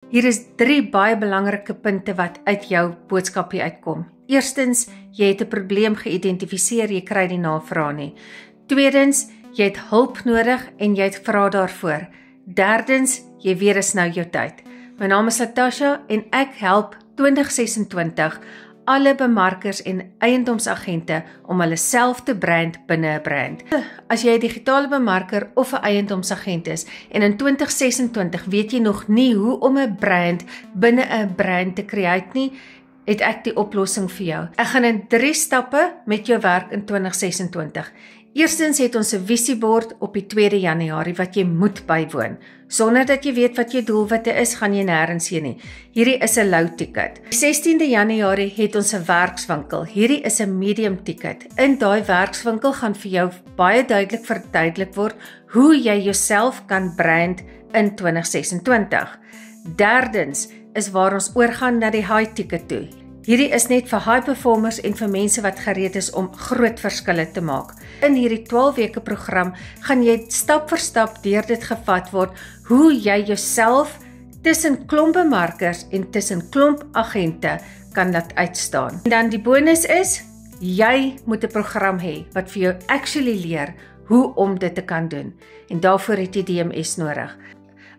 Hier is 3 baie belangrike punte wat uit jou boodskapie uitkom. Eerstens, jy het 'n probleem geïdentifiseer, jy kry die navraag nie. Tweedens, jy het hulp nodig en jy het vra daarvoor. Derdens, jy weet is nou jou tyd. My naam is Latasha en ek help 2026 alle bemarkers en eiendomsagente om hulle self te brand binne 'n brand. As jy 'n digitale bemarker of 'n eiendomsagent is en in 2026 weet jy nog nie hoe om 'n brand binne 'n brand te create nie, het ek die oplossing vir jou. Ek gaan in 3 stappe met jou werk in 2026. Eerstens het ons 'n visiebord op die 2de Januarie wat jy moet bywoon. Sonder dat jy weet wat jou doelwitte is, gaan jy nêrens heen nie. Hierdie is 'n low ticket. Die 16de Januarie het ons 'n werkswinkel. Hierdie is 'n medium ticket. In daai werkswinkel gaan vir jou baie duidelik verduidelik word hoe jy jouself kan brand in 2026. Derdens is waar ons oorgaan na die high ticket toe. Hierdie is net vir high performers en vir mense wat gereed is om groot verskille te maak. In hierdie 12 weke program gaan jy stap vir stap deur dit gevat word hoe jy jouself tussen klomp bemarkers en tussen klomp agente kan laat uitstaan. En dan die bonus is, jy moet 'n program hê wat vir jou actually leer hoe om dit te kan doen. En daarvoor het jy DMS nodig.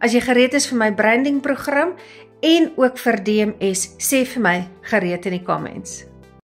As jy gereed is vir my branding program en ook vir DMS, sê vir my gereed in die comments.